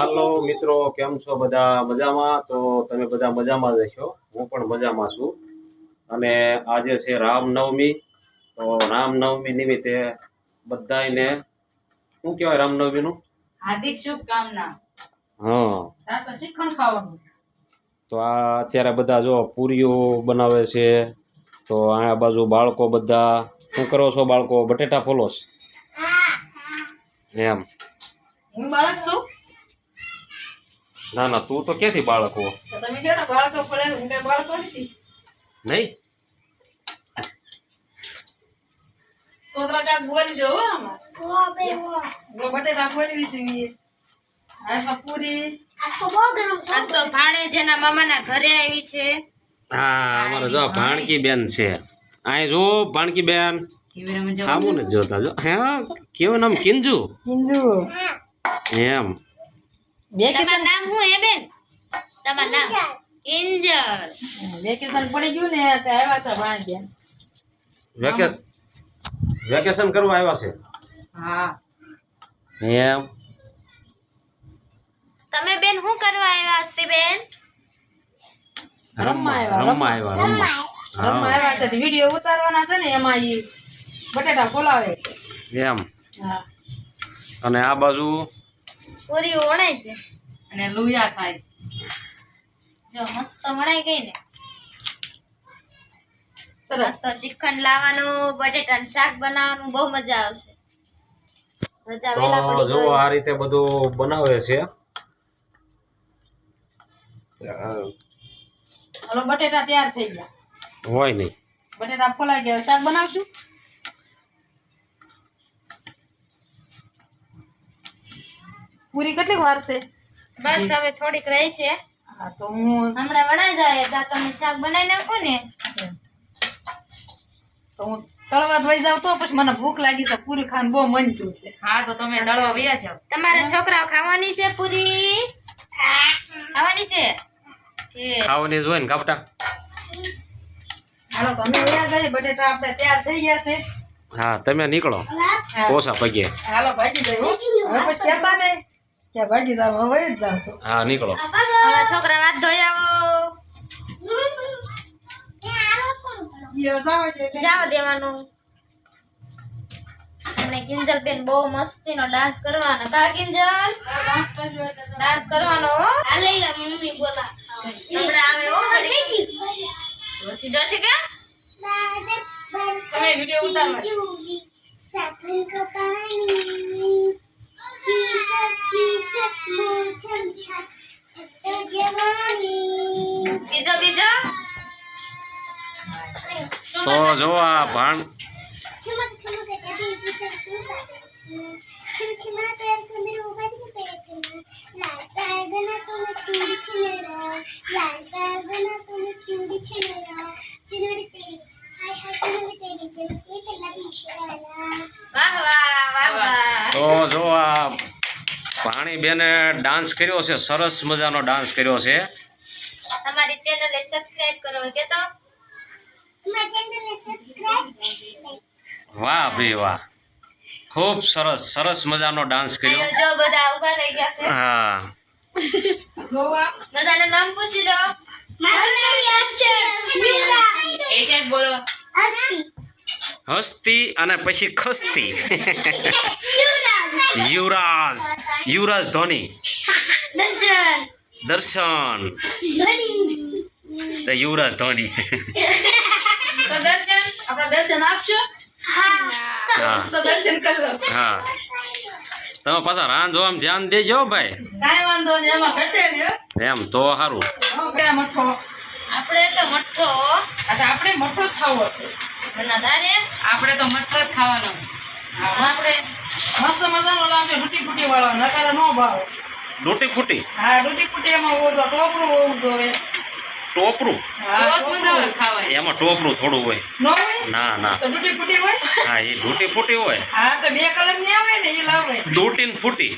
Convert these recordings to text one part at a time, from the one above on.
હાલો મિત્રો, કેમ છો બધા? મજામાં? તો તમે બધા મજામાં જ હશો. હું પણ મજામાં છું. અને આજે છે રામનવમી. તો રામનવમી નિમિત્તે બધાને શું કહેવાય રામનવમીનું? હાર્દિક શુભકામના. હા, તો શ્રીખંડ ખાવાનું. તો આ અત્યારે બધા જો પૂરીઓ બનાવે છે. તો આ બાજુ બાળકો બધા શું કરો છો બાળકો? બટેટા ફોલોસ એમ? હું બાળક છું. ના ના, તું તો ક્યાંથી બાળક હો? તો તમે કહો ને બાળકો ફરે, હું કઈ બાળકો નથી. નહીં છોકરા કાક બોલજો હો આમાં. બટેટા બોલવી છે. આ પૂરી આજ તો ભાણે જેના મામાના ઘરે આવી છે. હા, અમારે જો ભાણકી બેન છે. અહીં જો ભાણકી બેન આવું ને જોતા જો. હા, કેવું નામ? કિંજુ. એમ તમારું નામ શું હે બેન? તમારું નામ કિંજલ. વેકેશન પડી ગયું ને તો આવ્યા છે ભાણેજ. વેકેશન કરવા આવ્યા છે. હા. એમ તમે બેન શું કરવા આવ્યા હસ્તી બેન? રમવા આવ્યા છે. વિડીયો ઉતારવાના છે ને એમાં ઈ બટેટા ફોલાવે છે. એમ. હા. અને આ બાજુ પૂરી વણાય છે અને લુયા ખાય. જો મસ્ત વણાઈ ગઈ ને. સરસ. તો શ્રીખંડ લાવવાનું, બટેટાનું શાક બનાવવાનું બહુ મજા આવશે. રજા વેલા તો પડી જો ગઈ. આ રીતે બધું બનાવે છે. હલો, બટેટા તૈયાર થઈ ગયા. હોય નહીં. બટેટા ફોલાઈ ગયા. શાક બનાવશું. પૂરી કેટલી વાર છે? બસ હવે થોડીક રહી છે. હા, તો હું હમણાં વણાઈ જાય એટલે તમે શાક બનાવી નાખો ને. તળવા વહી જાવ તો પછી મને ભૂખ લાગી છે. પૂરી ખાવાનું બહુ મન થયું છે. હા, તો તમે દળવા વયા જાવ. તમારા છોકરાઓ ખાવાની છે પૂરી? ખાવાની છે ખાવાની જ હોય ને કાપટા. હાલો, તો અમે વયા જઈએ. બટેટા આપણે તૈયાર થઈ ગયા છે. હા, તમે નીકળો પોસા પગે. હાલો, ભાગી જાય. હવે પછી કહેતા નહીં કે ભાગી જાવ. હવે જ જાવ છો. હા, નીકળો. હવે છોકરા વાત ધોઈ આવો. જાવ દેવાનું. આપણે કિંજલ બેન બહુ મસ્તીનો ડાન્સ કરવાનો. કા કિંજલ? ડાન્સ કરવાનો હો. મમ્મી બોલા. હમણાં આવે હો. જોરથી કા? તમે વિડીયો ઉતારો. બીજો બીજો. તો જો આ ભાણ વાહ વાહ વાહ વાહ. તો જો આ ભાણી બેને ડાન્સ કર્યો છે. સરસ મજાનો ડાન્સ કર્યો છે. અમારી ચેનલને સબસ્ક્રાઇબ કરો કે તો. વાહ ભાઈ વાહ, ખૂબ સરસ સરસ મજાનો ડાન્સ કર્યો. અહીંયા જો બધા ઊભા રહી ગયા છે. હા, બધાનું નામ પૂછી લો. એક બોલો. હસ્તી અને પછી ખસ્તી. યુવરાજ ધોની. દર્શન તો યુવરાજ ધોની. તો દર્શન, આપણા દર્શન આપશો. હા તો દર્શન કરજો. હા, તમે પાછા રાંધવામાં ધ્યાન દેજો ભાઈ. કાંઈ વાંધો નહીં, એમાં ઘટે ને. એમ તો સારું. કયા મઠો? આપણે તો મઠ્ઠો આ તો આપણે મઠો જ ખાવો છે. ના ધારે. આપણે તો મઠો જ ખાવાનો. આપણે મસ્ત મજાનો લાવજો. ડૂટી ફૂટી વાળો, નકારા નો ભાવે. ડૂટી ફૂટી હા, ડૂટી ફૂટી એમાં ઓછો ટોપરું હોવું જોઈએ. ટોપરું? હા, તો જ મજા આવે ખાવાની. એમાં ટોપરું થોડું હોય. નો હોય ના ના, તો ડૂટી ફૂટી હોય. હા, એ ડૂટી ફૂટી હોય. હા, તો બે કલર ની આવે ને એ લાવે. ડૂટીને ફૂટી.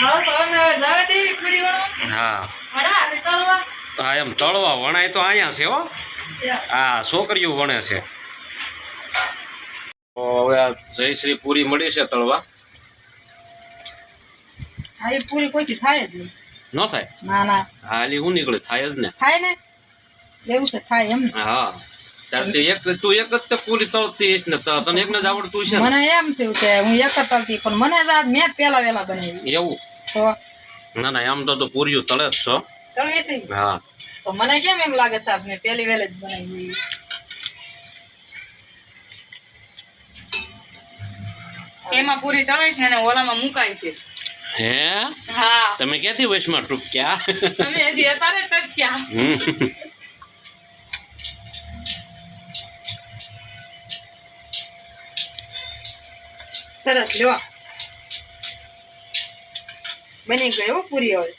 હા, તો અમે હવે જવા દેવી પૂરી વાળો. હા વડા તળવા. હા, એમ તળવા વણાય તો અહીંયા છે હો. આ છોકરીઓ વણે છે. તો હવે આ જયશ્રી પૂરી મળી છે તળવા. આ ઈ પૂરી કોઈથી થાય જ નહીં. ન થાય ના ના હાલી હું નીકળે થાય જ ને થાય ને એવું છે થાય એમ ને. હા તાર તું એક જ તે પૂરી તળતી હશ ને તને એકને જ આવડતું છે ને મને એમ થયું કે હું એક જ તળતી પણ મને જ આજ મેં જ પેલા વેલા બનાવી એવું તો ના ના આમ તો પૂરીઓ તળે જ છો તળવી છે હા તો મને કેમ એમ લાગે સાહેબ મેં પેલી વેલે જ બનાવી. એમાં પૂરી તળાય છે અને ઓલામાં મુકાય છે. હે હા તમે ક્યાંથી વશમાં ટૂંક્યા તમે હજી અત્યારે જ ક્યાં સરસ લ્યો બની ગઈ હો પૂરી હવે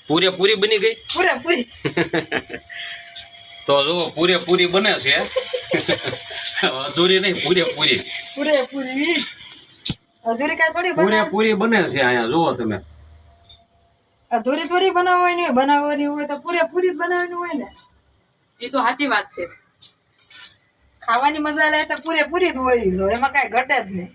પૂરેપૂરી બની ગઈ પૂરેપૂરી. તો જો પૂરેપૂરી બને છે અધૂરી નહીં પૂરેપૂરી પૂરેપૂરી અધૂરી કાંઈ થોડી બનાવ પૂરેપૂરી બને છે અહીંયા જુઓ તમે અધૂરી થોડી બનાવવાની હોય બનાવવાની હોય તો પૂરેપૂરી જ બનાવવાની હોય ને. એ તો સાચી વાત છે. ખાવાની મજા લે તો પૂરેપૂરી જ હોય એમાં કાંઈ ઘટે જ નહીં.